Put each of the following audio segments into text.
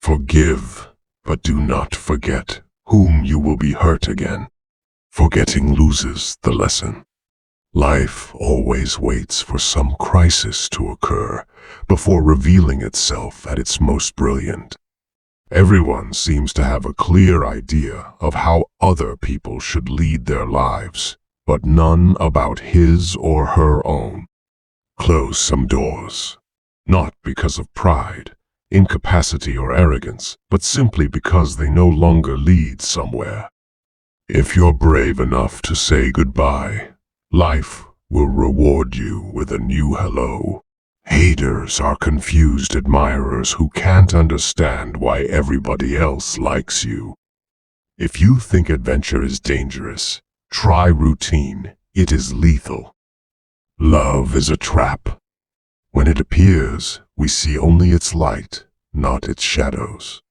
Forgive, but do not forget whom you will be hurt again. Forgetting loses the lesson. Life always waits for some crisis to occur before revealing itself at its most brilliant. Everyone seems to have a clear idea of how other people should lead their lives, but none about his or her own. Close some doors, not because of pride, incapacity, or arrogance, but simply because they no longer lead somewhere. If you're brave enough to say goodbye, life will reward you with a new hello. Haters are confused admirers who can't understand why everybody else likes you. If you think adventure is dangerous, try routine. It is lethal. Love is a trap. When it appears, we see only its light, not its shadows.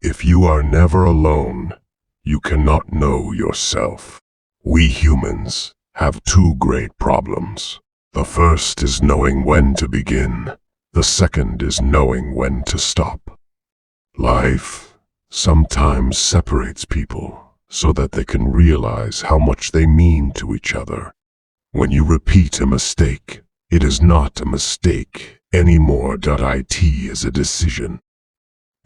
If you are never alone, you cannot know yourself. We humans have two great problems. The first is knowing when to begin. The second is knowing when to stop. Life sometimes separates people so that they can realize how much they mean to each other. When you repeat a mistake, it is not a mistake anymore. It is a decision.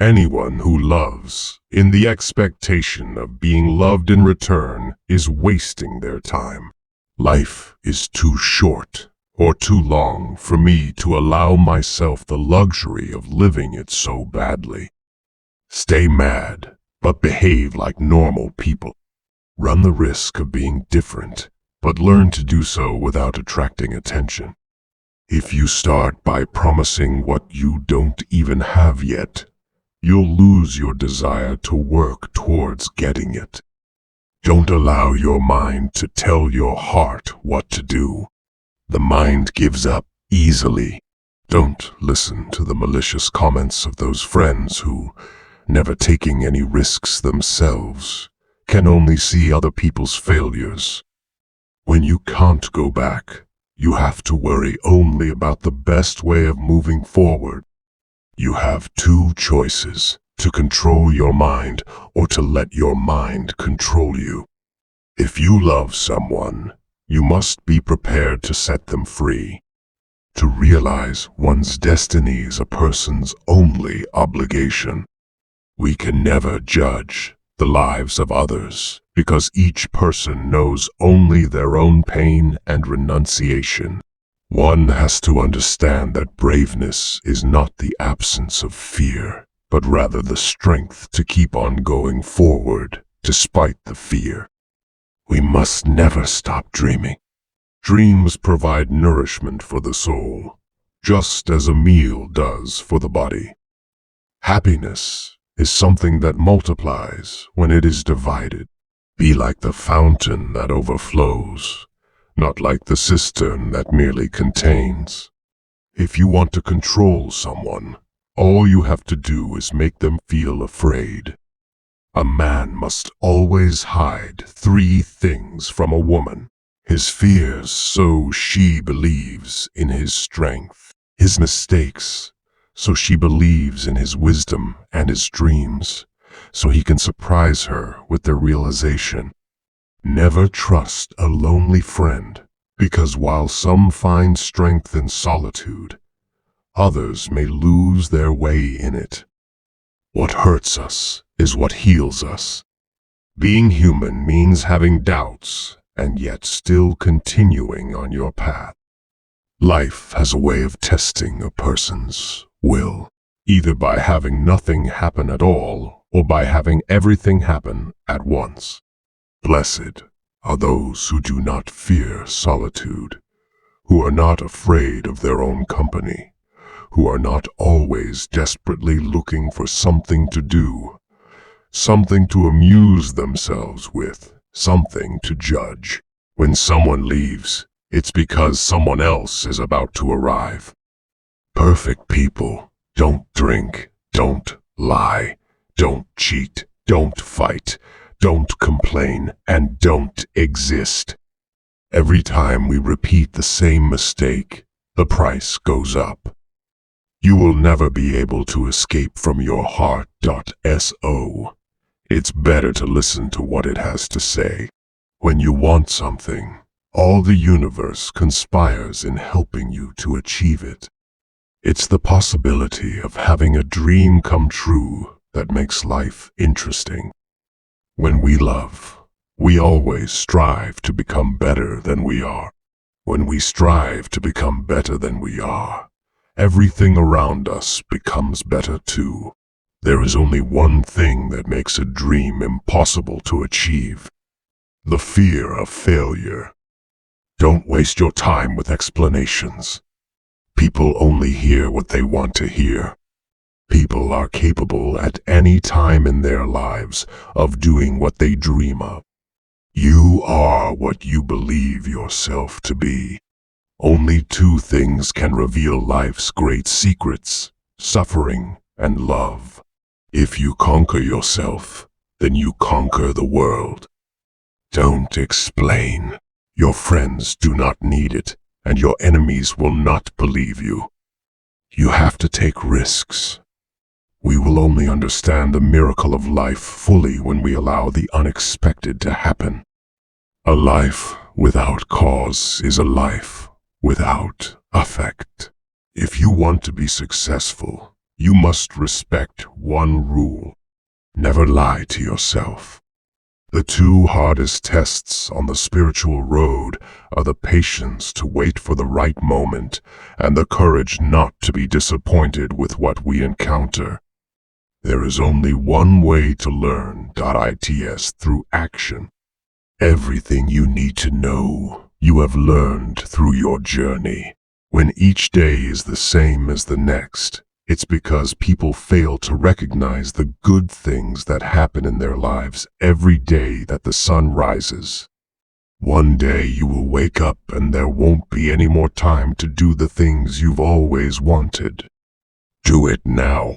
Anyone who loves in the expectation of being loved in return is wasting their time. Life is too short or too long for me to allow myself the luxury of living it so badly. Stay mad, but behave like normal people. Run the risk of being different, but learn to do so without attracting attention. If you start by promising what you don't even have yet, you'll lose your desire to work towards getting it. Don't allow your mind to tell your heart what to do. The mind gives up easily. Don't listen to the malicious comments of those friends who, never taking any risks themselves, can only see other people's failures. When you can't go back, you have to worry only about the best way of moving forward. You have two choices: to control your mind or to let your mind control you. If you love someone, you must be prepared to set them free. To realize one's destiny is a person's only obligation. We can never judge the lives of others because each person knows only their own pain and renunciation. One has to understand that braveness is not the absence of fear, but rather the strength to keep on going forward despite the fear. We must never stop dreaming. Dreams provide nourishment for the soul, just as a meal does for the body. Happiness is something that multiplies when it is divided. Be like the fountain that overflows, not like the cistern that merely contains. If you want to control someone, all you have to do is make them feel afraid. A man must always hide 3 things from a woman: his fears, so she believes in his strength; his mistakes, so she believes in his wisdom; and his dreams, so he can surprise her with their realization. Never trust a lonely friend, because while some find strength in solitude, others may lose their way in it. What hurts us is what heals us. Being human means having doubts and yet still continuing on your path. Life has a way of testing a person's will, either by having nothing happen at all or by having everything happen at once. Blessed are those who do not fear solitude, who are not afraid of their own company, who are not always desperately looking for something to do, something to amuse themselves with, something to judge. When someone leaves, it's because someone else is about to arrive. Perfect people don't drink, don't lie, don't cheat, don't fight, don't complain, and don't exist. Every time we repeat the same mistake, the price goes up. You will never be able to escape from your heart.so. It's better to listen to what it has to say. When you want something, all the universe conspires in helping you to achieve it. It's the possibility of having a dream come true that makes life interesting. When we love, we always strive to become better than we are. When we strive to become better than we are, everything around us becomes better too. There is only one thing that makes a dream impossible to achieve: the fear of failure. Don't waste your time with explanations. People only hear what they want to hear. People are capable at any time in their lives of doing what they dream of. You are what you believe yourself to be. Only two things can reveal life's great secrets: suffering and love. If you conquer yourself, then you conquer the world. Don't explain. Your friends do not need it, and your enemies will not believe you. You have to take risks. We will only understand the miracle of life fully when we allow the unexpected to happen. A life without cause is a life without effect. If you want to be successful, you must respect one rule: never lie to yourself. The two hardest tests on the spiritual road are the patience to wait for the right moment and the courage not to be disappointed with what we encounter. There is only one way to learn .its through action. Everything you need to know, you have learned through your journey. When each day is the same as the next, it's because people fail to recognize the good things that happen in their lives every day that the sun rises. One day you will wake up and there won't be any more time to do the things you've always wanted. Do it now.